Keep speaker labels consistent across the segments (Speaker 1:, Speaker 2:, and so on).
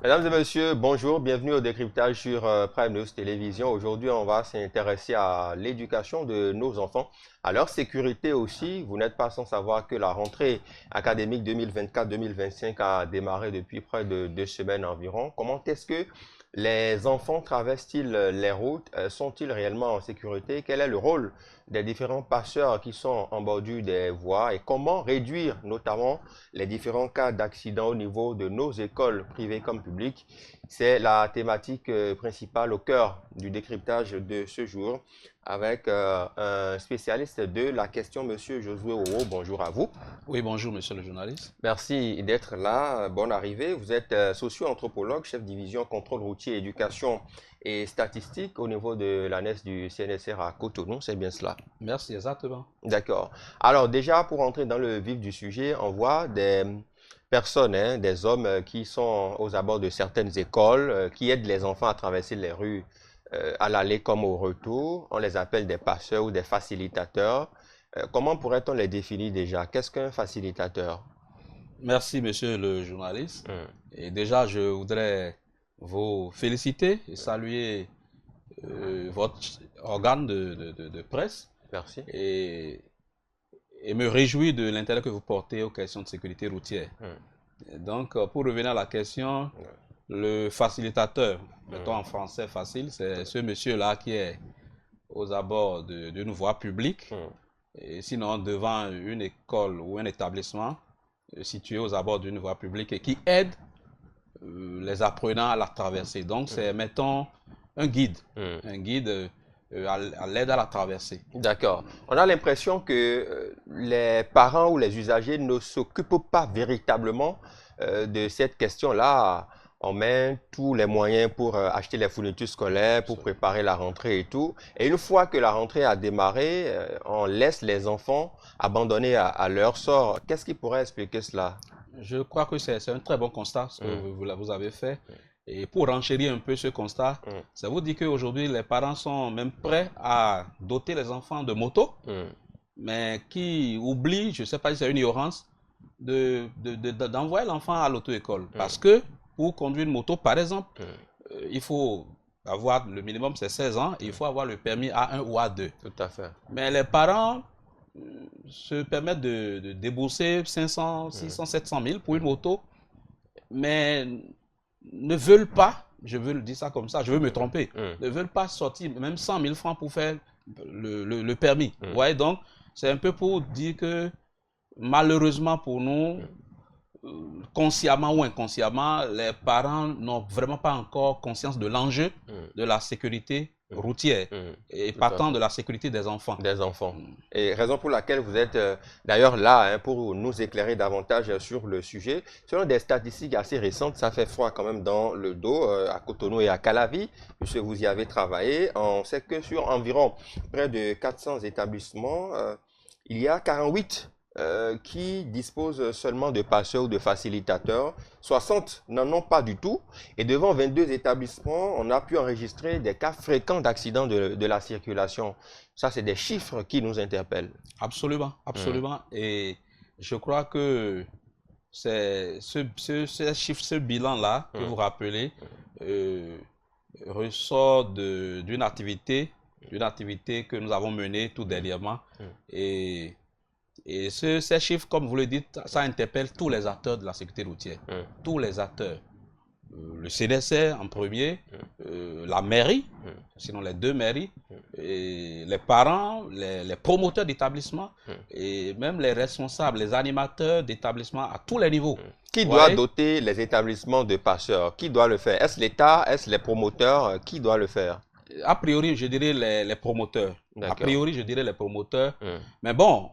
Speaker 1: Mesdames et messieurs, bonjour, bienvenue au décryptage sur Prime News Télévision. Aujourd'hui, on va s'intéresser à l'éducation de nos enfants, à leur sécurité aussi. Vous n'êtes pas sans savoir que la rentrée académique 2024-2025 a démarré depuis près de 2 semaines environ. Comment est-ce que les enfants traversent-ils les routes? Sont-ils réellement en sécurité? Quel est le rôle des différents passeurs qui sont en bordure des voies et comment réduire notamment les différents cas d'accidents au niveau de nos écoles privées comme publiques? C'est la thématique principale au cœur du décryptage de ce jour avec un spécialiste de la question, Monsieur Josué Owo. Bonjour à vous.
Speaker 2: Oui, bonjour, monsieur le journaliste.
Speaker 1: Merci d'être là. Bonne arrivée. Vous êtes socio-anthropologue, chef division contrôle routier, éducation et statistique au niveau de l'ANES du CNSR à Cotonou. C'est bien cela?
Speaker 2: Merci, exactement.
Speaker 1: D'accord. Alors déjà, pour entrer dans le vif du sujet, on voit des personnes, hein, des hommes qui sont aux abords de certaines écoles, qui aident les enfants à traverser les rues à l'aller comme au retour. On les appelle des passeurs ou des facilitateurs. Comment pourrait-on les définir déjà? Qu'est-ce qu'un facilitateur?
Speaker 2: Merci, monsieur le journaliste.
Speaker 1: Hmm.
Speaker 2: Et déjà, je voudrais vous féliciter et saluer votre organe de presse
Speaker 1: Merci.
Speaker 2: et, et me réjouir de l'intérêt que vous portez aux questions de sécurité routière.
Speaker 1: Hmm.
Speaker 2: Et donc, pour revenir à la question,
Speaker 1: Ouais.
Speaker 2: le facilitateur, mettons
Speaker 1: Hmm.
Speaker 2: en français facile, c'est ce monsieur-là qui est aux abords d'une voie publique,
Speaker 1: Hmm.
Speaker 2: et sinon devant une école ou un établissement situé aux abords d'une voie publique et qui aide les apprenants à la traverser. Donc c'est, mettons,
Speaker 1: Hmm.
Speaker 2: un guide à l'aide à la traversée.
Speaker 1: D'accord. On a l'impression que les parents ou les usagers ne s'occupent pas véritablement de cette question-là. On met tous les moyens pour acheter les fournitures scolaires, pour préparer la rentrée et tout. Et une fois que la rentrée a démarré, on laisse les enfants abandonnés à leur sort. Qu'est-ce qui pourrait expliquer cela?
Speaker 2: Je crois que c'est un très bon constat ce que
Speaker 1: Hmm.
Speaker 2: vous avez fait. Et pour renchérir un peu ce constat,
Speaker 1: Hmm.
Speaker 2: ça vous dit qu'aujourd'hui, les parents sont même prêts à doter les enfants de motos,
Speaker 1: Hmm.
Speaker 2: mais qui oublient, je ne sais pas si c'est une ignorance, d'envoyer l'enfant à l'auto-école. Parce que pour conduire une moto, par exemple,
Speaker 1: Hmm.
Speaker 2: il faut avoir, le minimum c'est 16 ans, et il faut avoir le permis A1 ou A2.
Speaker 1: Tout à fait.
Speaker 2: Mais les parents se permettent de débourser 500,
Speaker 1: Hmm.
Speaker 2: 600, 700 000 pour une moto, mais ne veulent pas, je veux le dire ça comme ça, je veux me tromper,
Speaker 1: Hmm.
Speaker 2: ne veulent pas sortir même 100 000 francs pour faire le permis. Vous voyez, donc, c'est un peu pour dire que malheureusement pour nous, consciemment ou inconsciemment, les parents n'ont vraiment pas encore conscience de l'enjeu de la sécurité routière et
Speaker 1: Tout à
Speaker 2: partant
Speaker 1: fait.
Speaker 2: de la sécurité des enfants.
Speaker 1: Des enfants. Et raison pour laquelle vous êtes d'ailleurs là hein, pour nous éclairer davantage sur le sujet. Selon des statistiques assez récentes, ça fait froid quand même dans le dos à Cotonou et à Calavi, puisque vous y avez travaillé. On sait que sur environ près de 400 établissements, il y a 48 qui disposent seulement de passeurs ou de facilitateurs. 60 n'en ont pas du tout. Et devant 22 établissements, on a pu enregistrer des cas fréquents d'accidents de la circulation. Ça, c'est des chiffres qui nous interpellent.
Speaker 2: Absolument,
Speaker 1: Hum.
Speaker 2: absolument. Et je crois que c'est ce chiffre, ce bilan-là que
Speaker 1: Hum.
Speaker 2: vous rappelez, euh, ressort d'une activité que nous avons menée tout dernièrement.
Speaker 1: Hum.
Speaker 2: Et, ces chiffres, comme vous le dites, ça interpelle tous les acteurs de la sécurité routière.
Speaker 1: Hum.
Speaker 2: Tous les acteurs. Le CNSR en premier,
Speaker 1: Hum.
Speaker 2: la mairie,
Speaker 1: Hum.
Speaker 2: sinon les deux mairies, et les parents, les promoteurs d'établissements
Speaker 1: Hum.
Speaker 2: et même les responsables, les animateurs d'établissements à tous les niveaux.
Speaker 1: Qui
Speaker 2: Vous
Speaker 1: doit
Speaker 2: voyez?
Speaker 1: doter les établissements de passeurs? Qui doit le faire? Est-ce l'État? Est-ce les promoteurs? Qui doit le faire?
Speaker 2: A priori, je dirais les promoteurs. A
Speaker 1: D'accord.
Speaker 2: priori, je dirais les promoteurs.
Speaker 1: Hum.
Speaker 2: Mais bon,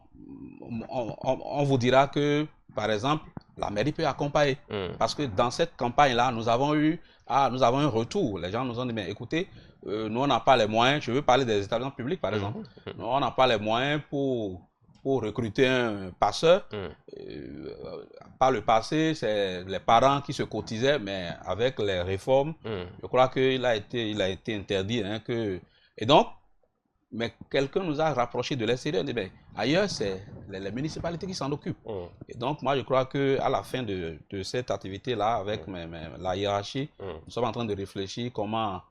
Speaker 2: on vous dira que, par exemple, la mairie peut accompagner.
Speaker 1: Hum.
Speaker 2: Parce que dans cette campagne-là, nous avons un retour. Les gens nous ont dit, mais écoutez, nous, on n'a pas les moyens. Je veux parler des établissements publics, par exemple.
Speaker 1: Hum.
Speaker 2: Nous, on n'a pas les moyens pour recruter un passeur.
Speaker 1: Hum.
Speaker 2: Par le passé, c'est les parents qui se cotisaient, mais avec les réformes,
Speaker 1: Hum.
Speaker 2: je crois qu'il a été interdit. Et donc, Mais quelqu'un nous a rapprochés de l'extérieur. Ben, ailleurs, c'est les municipalités qui s'en occupent. Et donc, moi, je crois qu'à la fin de cette activité-là, avec la hiérarchie, nous sommes en train de réfléchir comment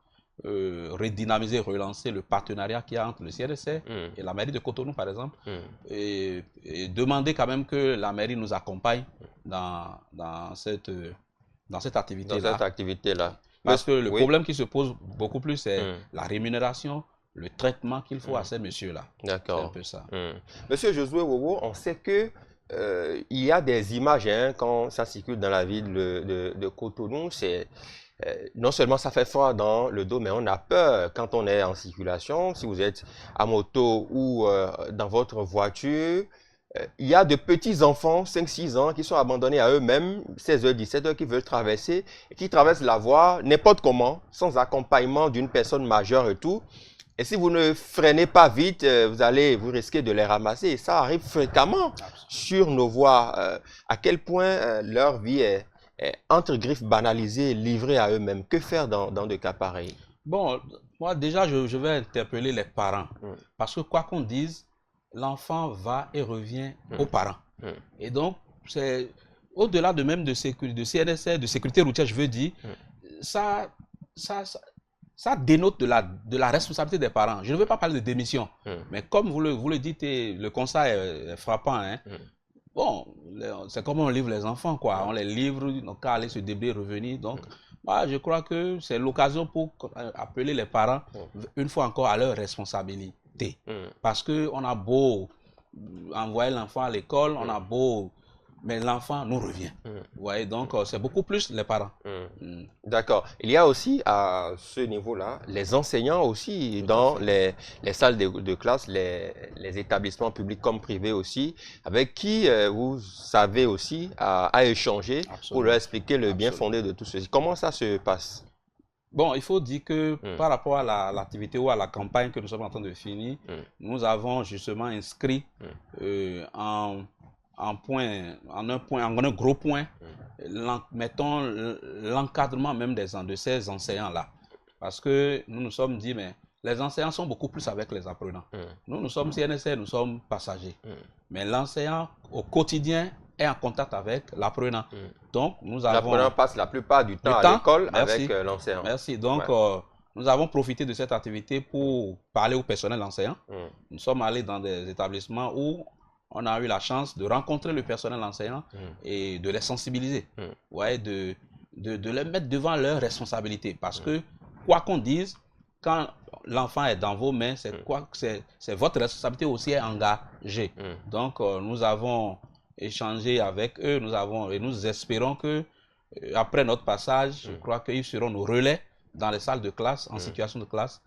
Speaker 2: redynamiser, relancer le partenariat qu'il y a entre le CNSR et la mairie de Cotonou, par exemple, et demander quand même que la mairie nous accompagne dans cette activité-là.
Speaker 1: Dans cette activité-là.
Speaker 2: Parce que le problème qui se pose beaucoup plus, c'est la rémunération, le traitement qu'il faut à ces messieurs-là.
Speaker 1: D'accord.
Speaker 2: C'est un peu ça.
Speaker 1: Monsieur Josué Wowo, on sait que il y a des images quand ça circule dans la ville de Cotonou. Non seulement ça fait froid dans le dos, mais on a peur quand on est en circulation. Si vous êtes à moto ou dans votre voiture, il y a de petits enfants, 5-6 ans, qui sont abandonnés à eux-mêmes, 16h, 17h, qui veulent traverser, et qui traversent la voie n'importe comment, sans accompagnement d'une personne majeure et tout. Et si vous ne freinez pas vite, vous risquez de les ramasser. Et ça arrive fréquemment sur nos voies. À quel point leur vie est entre griffes banalisée, livrée à eux-mêmes. Que faire dans de cas pareils?
Speaker 2: Bon, moi déjà, je vais interpeller les parents. Parce que quoi qu'on dise, l'enfant va et revient aux parents. Et donc, c'est au-delà de même de CNSR, de sécurité routière, je veux dire, ça dénote de la responsabilité des parents. Je ne veux pas parler de démission, mais comme vous le dites, le constat est frappant. Bon, c'est comme on livre les enfants, quoi. On les livre, donc qu'à aller se débrouiller, revenir. Donc, moi, je crois que c'est l'occasion pour appeler les parents, une fois encore, à leur responsabilité. Parce qu'on a beau envoyer l'enfant à l'école, on a beau... Mais l'enfant nous revient. Vous voyez, donc c'est beaucoup plus les parents.
Speaker 1: D'accord. Il y a aussi à ce niveau-là, les enseignants aussi dans les salles de classe, les établissements publics comme privés aussi, avec qui vous savez aussi à échanger pour leur expliquer le bien fondé de tout ceci. Comment ça se passe?
Speaker 2: Bon, il faut dire que par rapport à l'activité ou à la campagne que nous sommes en train de finir, nous avons justement inscrit en un gros point, mettons l'encadrement même de ces enseignants-là. Parce que nous nous sommes dit, mais les enseignants sont beaucoup plus avec les apprenants. Nous sommes CNSR, nous sommes passagers. Mais l'enseignant, au quotidien, est en contact avec l'apprenant. Donc, nous avons...
Speaker 1: L'apprenant passe la plupart du temps à l'école avec l'enseignant.
Speaker 2: Merci. Donc, nous avons profité de cette activité pour parler au personnel enseignant. Nous sommes allés dans des établissements où on a eu la chance de rencontrer le personnel enseignant et de les sensibiliser, ouais, de les mettre devant leurs responsabilités. Parce que, quoi qu'on dise, quand l'enfant est dans vos mains, c'est votre responsabilité aussi à engager. Donc, nous avons échangé avec eux, et nous espérons que, après notre passage, je crois qu'ils seront nos relais dans les salles de classe, en situation de classe,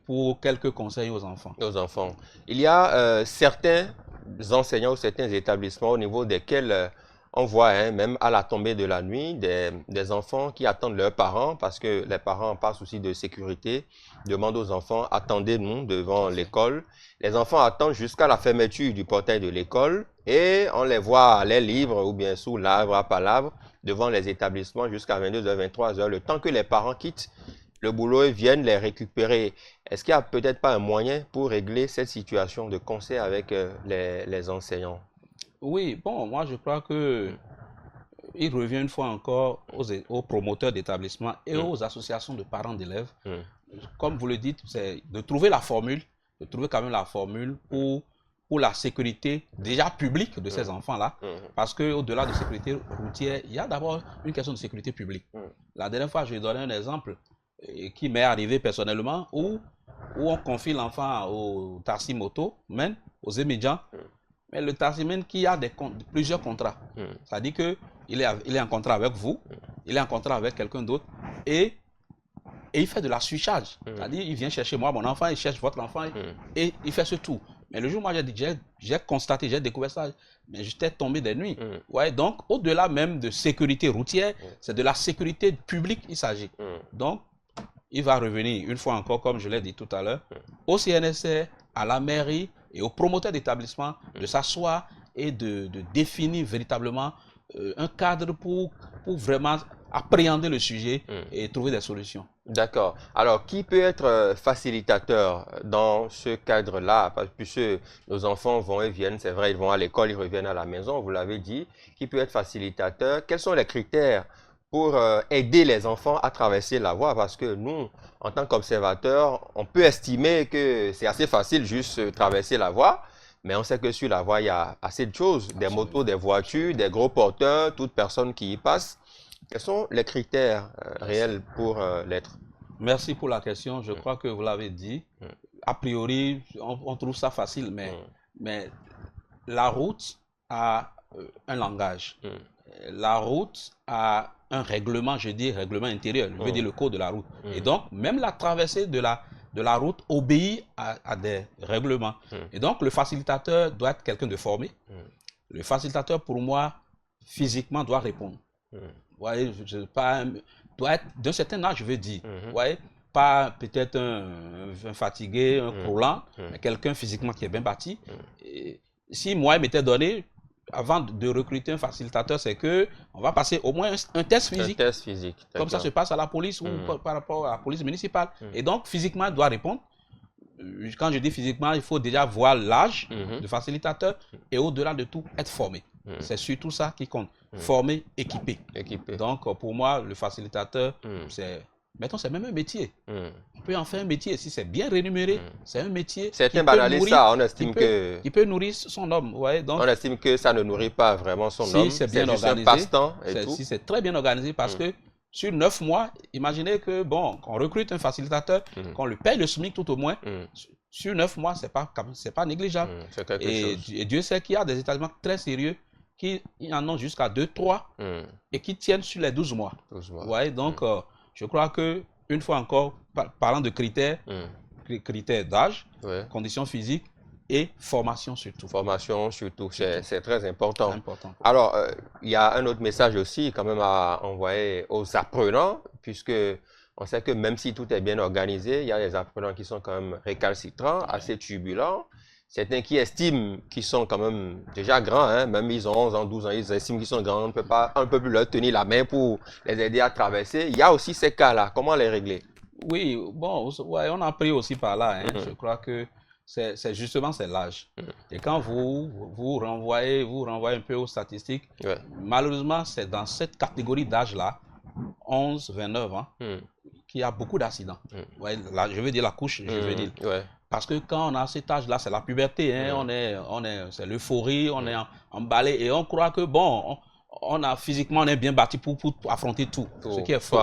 Speaker 2: pour quelques conseils aux enfants.
Speaker 1: Il y a certains enseignants ou certains établissements au niveau desquels on voit, même à la tombée de la nuit, des enfants qui attendent leurs parents parce que les parents, par souci de sécurité, demandent aux enfants, attendez-nous devant l'école. Les enfants attendent jusqu'à la fermeture du portail de l'école et on les voit aller libres ou bien sous l'arbre à palabre devant les établissements jusqu'à 22h, 23h, le temps que les parents quittent le boulot et viennent les récupérer. Est-ce qu'il n'y a peut-être pas un moyen pour régler cette situation de concert avec les enseignants?
Speaker 2: Oui, bon, moi je crois que il revient une fois encore aux promoteurs d'établissements et aux associations de parents d'élèves. Comme vous le dites, c'est de trouver la formule, de trouver quand même la formule pour la sécurité déjà publique de ces enfants-là. Parce qu'au-delà de sécurité routière, il y a d'abord une question de sécurité publique. La dernière fois, je vais donner un exemple qui m'est arrivé personnellement où on confie l'enfant au taxi-moto, même aux immédiats. Mais le taximène qui a plusieurs contrats, c'est-à-dire qu'il est en contrat avec vous, il est en contrat avec quelqu'un d'autre, et il fait de la switchage. C'est-à-dire il vient chercher moi, mon enfant, il cherche votre enfant, et il fait ce tout. Mais le jour où moi j'ai constaté, j'ai découvert ça, mais j'étais tombé des nuits. Ouais, donc, au-delà même de sécurité routière, c'est de la sécurité publique il s'agit. Donc, il va revenir, une fois encore, comme je l'ai dit tout à l'heure, au CNSR, à la mairie et aux promoteurs d'établissement de s'asseoir et de définir véritablement un cadre pour vraiment appréhender le sujet et trouver des solutions.
Speaker 1: D'accord. Alors, qui peut être facilitateur dans ce cadre-là? Puisque nos enfants vont et viennent, c'est vrai, ils vont à l'école, ils reviennent à la maison, vous l'avez dit. Qui peut être facilitateur? Quels sont les critères pour aider les enfants à traverser la voie? Parce que nous, en tant qu'observateurs, on peut estimer que c'est assez facile juste traverser la voie. Mais on sait que sur la voie, il y a assez de choses, des motos, des voitures, des gros porteurs, toute personne qui y passe. Quels sont les critères réels pour l'être?
Speaker 2: Merci pour la question. Je crois que vous l'avez dit. A priori, on trouve ça facile, mais la route a un langage. La route a un règlement, je dis règlement intérieur, je veux dire le code de la route. Et donc, même la traversée de la route obéit à des règlements. Et donc, le facilitateur doit être quelqu'un de formé. Le facilitateur, pour moi, physiquement, doit répondre. Vous voyez, doit être d'un certain âge, je veux dire. Vous voyez, pas peut-être un fatigué, un croulant, mais quelqu'un physiquement qui est bien bâti. Et si moi, il m'était donné, avant de recruter un facilitateur, c'est que on va passer au moins un test physique.
Speaker 1: Un test physique.
Speaker 2: Comme ça se passe à la police ou par rapport à la police municipale. Et donc, physiquement, il doit répondre. Quand je dis physiquement, il faut déjà voir l'âge du facilitateur et au-delà de tout, être formé. C'est surtout ça qui compte. Formé, équipé. Donc, pour moi, le facilitateur, mettons, c'est même un métier. On peut en faire un métier. Si c'est bien rémunéré, c'est un métier.
Speaker 1: Certains banalisent ça. On estime que...
Speaker 2: Il peut nourrir son homme. Ouais, donc,
Speaker 1: on estime que ça ne nourrit pas vraiment son homme.
Speaker 2: Si c'est bien organisé.
Speaker 1: C'est juste un passe-temps et tout.
Speaker 2: Si c'est très bien organisé, parce que sur 9 mois, imaginez que, bon, qu'on recrute un facilitateur, qu'on lui paye le SMIC tout au moins, sur 9 mois, c'est pas négligeable. Et Dieu sait qu'il y a des établissements très sérieux qui en ont jusqu'à 2, 3 et qui tiennent sur les 12 mois. Ouais, donc, je crois que, une fois encore, parlant de critères, critères d'âge, conditions physiques et formation surtout.
Speaker 1: Formation surtout, c'est très important. Alors, il y a un autre message aussi quand même à envoyer aux apprenants, puisque on sait que même si tout est bien organisé, il y a des apprenants qui sont quand même récalcitrants, assez turbulents. Certains qui estiment qu'ils sont quand même déjà grands, hein, même ils ont 11 ans, 12 ans, ils estiment qu'ils sont grands, on ne peut plus leur tenir la main pour les aider à traverser. Il y a aussi ces cas-là, comment les régler?
Speaker 2: Oui, bon, ouais, on a pris aussi par là, hein. Je crois que c'est justement l'âge. Et quand vous renvoyez un peu aux statistiques, malheureusement, c'est dans cette catégorie d'âge-là, 11, 29 ans, qu'il y a beaucoup d'accidents. Ouais, là, je veux dire la couche, je veux dire. Parce que quand on a cet âge-là, c'est la puberté, hein, c'est l'euphorie, on est emballé et on croit que, bon, physiquement, on est bien bâti pour affronter tout, ce qui est faux.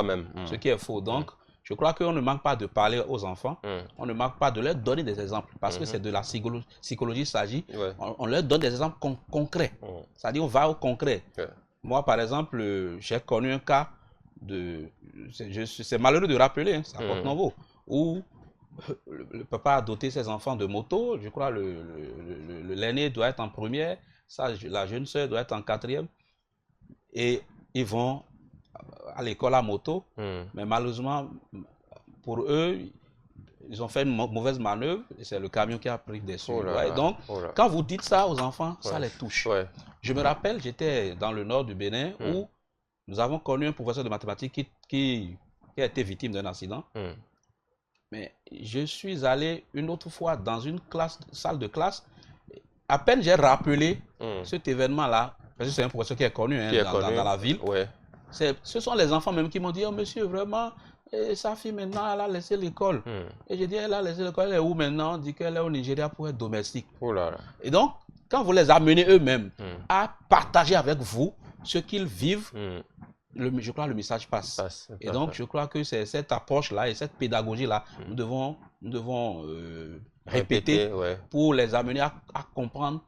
Speaker 2: Ce qui est faux. Donc, je crois qu'on ne manque pas de parler aux enfants, on ne manque pas de leur donner des exemples, parce que c'est de la psychologie, il s'agit. On leur donne des exemples concrets, c'est-à-dire on va au concret. Moi, par exemple, j'ai connu un cas c'est malheureux de rappeler, hein, c'est à Porte-Novo, où le papa a doté ses enfants de moto. Je crois l'aîné doit être en première, la jeune sœur doit être en quatrième. Et ils vont à l'école à moto. Mais malheureusement, pour eux, ils ont fait une mauvaise manœuvre. Et c'est le camion qui a pris des sous. Donc, quand vous dites ça aux enfants, ça les touche. Je me rappelle, j'étais dans le nord du Bénin où nous avons connu un professeur de mathématiques qui a été victime d'un accident. Mais je suis allé une autre fois dans une salle de classe. À peine j'ai rappelé cet événement-là, parce que c'est un professeur qui est connu, hein, dans la ville. Ce sont les enfants même qui m'ont dit, oh monsieur, vraiment, sa fille maintenant, elle a laissé l'école. Et j'ai dit, elle a laissé l'école, elle est où maintenant? On dit qu'elle est au Nigeria pour être domestique. Et donc, quand vous les amenez eux-mêmes à partager avec vous ce qu'ils vivent, je crois que le message passe. Et donc, je crois que c'est cette approche-là et cette pédagogie-là, nous devons répéter pour les amener à comprendre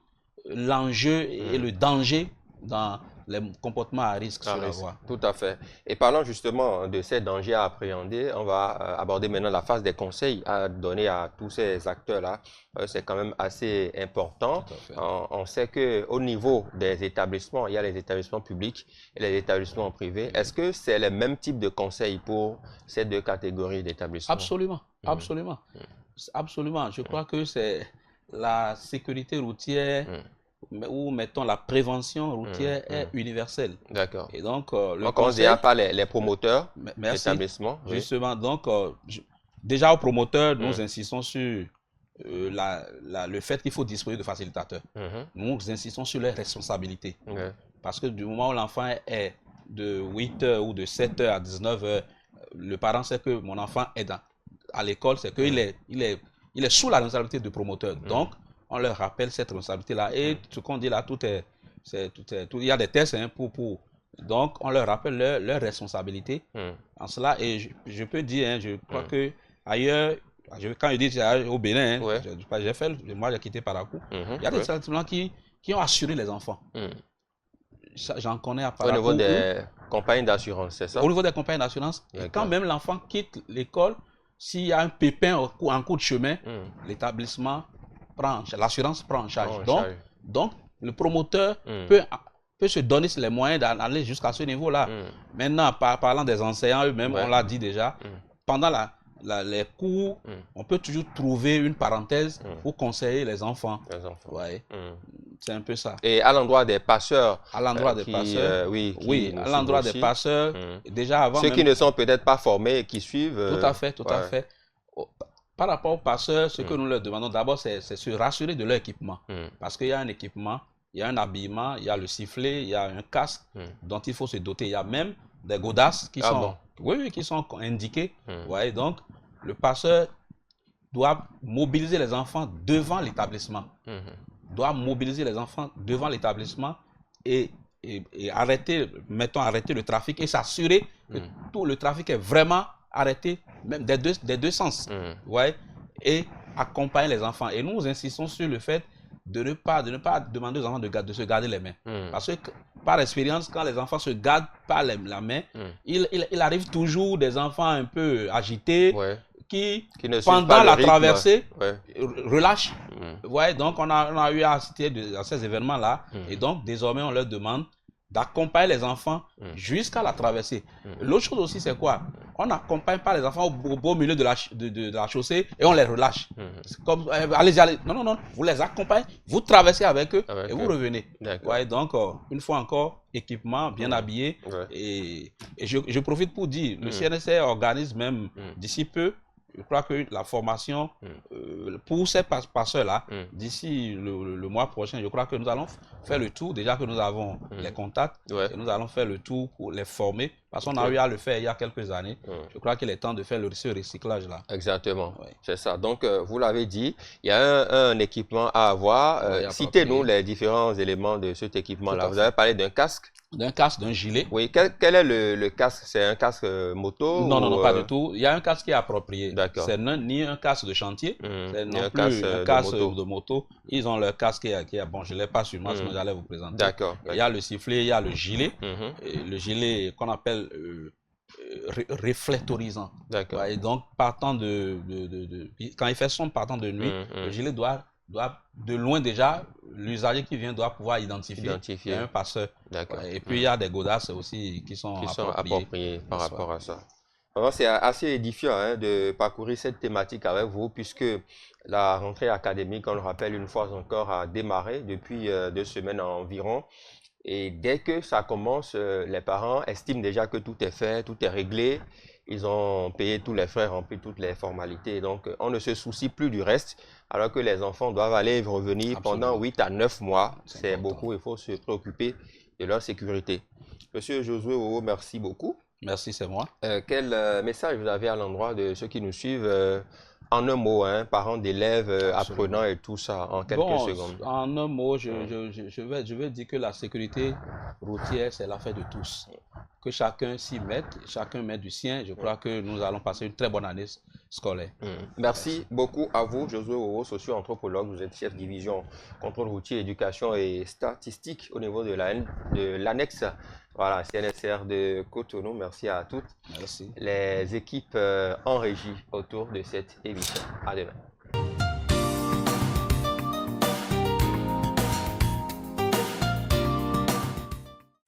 Speaker 2: l'enjeu et le danger dans les comportements à risque sur la voie.
Speaker 1: Tout à fait. Et parlant justement de ces dangers à appréhender, on va aborder maintenant la phase des conseils à donner à tous ces acteurs-là. C'est quand même assez important. On sait qu'au niveau des établissements, il y a les établissements publics et les établissements privés. Est-ce que c'est le même type de conseils pour ces deux catégories d'établissements?
Speaker 2: Absolument. Absolument. Je crois que c'est la sécurité routière, où mettons la prévention routière est universelle.
Speaker 1: D'accord.
Speaker 2: Et donc,
Speaker 1: on commence déjà par les promoteurs d'établissement.
Speaker 2: Justement, donc, déjà aux promoteurs, nous insistons sur le fait qu'il faut disposer de facilitateurs. Nous insistons sur les responsabilités. Parce que du moment où l'enfant est de 8h ou de 7h à 19h, le parent sait que mon enfant est à l'école, c'est qu'il est sous la responsabilité du promoteur. Donc, on leur rappelle cette responsabilité-là. Et ce qu'on dit là, il y a des tests donc, on leur rappelle leur responsabilité en cela. Et je peux dire, je crois que ailleurs, quand je dis au Bénin, moi j'ai quitté Parakou, il y a des établissements qui ont assuré les enfants. J'en connais à Parakou.
Speaker 1: Au niveau des compagnies d'assurance, c'est ça?
Speaker 2: Au niveau des compagnies d'assurance. Et quand même l'enfant quitte l'école, s'il y a un pépin en cours de chemin, l'établissement l'assurance prend en charge. Donc, le promoteur peut se donner les moyens d'aller jusqu'à ce niveau-là. Maintenant, parlant des enseignants eux-mêmes, on l'a dit déjà, pendant les cours, on peut toujours trouver une parenthèse pour conseiller les enfants. C'est un peu ça.
Speaker 1: Et à l'endroit des passeurs.
Speaker 2: À l'endroit des passeurs. À l'endroit des passeurs. Déjà avant.
Speaker 1: Ceux qui ne sont peut-être pas formés et qui suivent.
Speaker 2: Tout à fait, tout à fait. Par rapport aux passeurs, ce que nous leur demandons d'abord, c'est se rassurer de leur équipement. Parce qu'il y a un équipement, il y a un habillement, il y a le sifflet, il y a un casque dont il faut se doter. Il y a même des godasses qui qui sont indiquées. Donc, le passeur doit mobiliser les enfants devant l'établissement. Doit mobiliser les enfants devant l'établissement et arrêter le trafic et s'assurer que tout le trafic est vraiment arrêté, même des deux sens. Et accompagner les enfants. Et nous insistons sur le fait de ne pas demander aux enfants de se garder les mains. Parce que par expérience, quand les enfants se gardent pas la main, il arrive toujours des enfants un peu agités qui pendant la traversée, relâchent. Donc on a eu à assister à ces événements-là. Et donc désormais, on leur demande d'accompagner les enfants jusqu'à la traversée. L'autre chose aussi, c'est quoi? On n'accompagne pas les enfants au beau milieu de la chaussée et on les relâche. Comme, allez-y, allez. Non, vous les accompagnez, vous traversez avec eux et vous revenez. Donc, une fois encore, équipement, bien habillé. Et je profite pour dire, le CNSR organise même d'ici peu, je crois que la formation pour ces passeurs-là, d'ici le mois prochain, je crois que nous allons faire le tour, déjà que nous avons les contacts, et nous allons faire le tour pour les former, parce qu'on a eu à le faire il y a quelques années. Je crois qu'il est temps de faire ce recyclage-là.
Speaker 1: Exactement, c'est ça. Donc, vous l'avez dit, il y a un équipement à avoir. Citez-nous les différents éléments de cet équipement-là. Vous avez parlé d'un casque.
Speaker 2: D'un casque, d'un gilet.
Speaker 1: Oui, quel est le casque? C'est un casque moto?
Speaker 2: Non, pas du tout. Il y a un casque qui est approprié.
Speaker 1: D'accord.
Speaker 2: C'est ni un casque de chantier, c'est non plus un casque de moto. Ils ont leur casque qui est bon, je ne l'ai pas sur moi, sinon j'allais vous présenter.
Speaker 1: D'accord.
Speaker 2: Il y a le sifflet, il y a le gilet. Et le gilet qu'on appelle réflectorisant.
Speaker 1: D'accord.
Speaker 2: Et donc, quand il fait sombre, partant de nuit, le gilet doit de loin déjà, l'usager qui vient doit pouvoir identifier un passeur. Et puis il y a des godasses aussi qui sont appropriées
Speaker 1: par rapport à ça. C'est assez édifiant de parcourir cette thématique avec vous, puisque la rentrée académique, on le rappelle une fois encore, a démarré depuis 2 semaines environ. Et dès que ça commence, les parents estiment déjà que tout est fait, tout est réglé. Ils ont payé tous les frais, rempli toutes les formalités. Donc, on ne se soucie plus du reste, alors que les enfants doivent aller et revenir pendant 8 à 9 mois. C'est beaucoup, il faut se préoccuper de leur sécurité. Monsieur Josué Wowo, merci beaucoup.
Speaker 2: Merci, c'est moi.
Speaker 1: Quel message vous avez à l'endroit de ceux qui nous suivent en un mot, parents d'élèves, apprenants et tout ça, en quelques secondes?
Speaker 2: En un mot, je vais dire que la sécurité routière, c'est l'affaire de tous. Que chacun s'y mette, chacun met du sien. Je crois que nous allons passer une très bonne année scolaire.
Speaker 1: Merci beaucoup à vous, Josué Wowo, socio-anthropologue. Vous êtes chef division contrôle routier, éducation et statistique au niveau de l'annexe. Voilà, CNSR de Cotonou. Merci à toutes les équipes en régie autour de cette émission. À demain.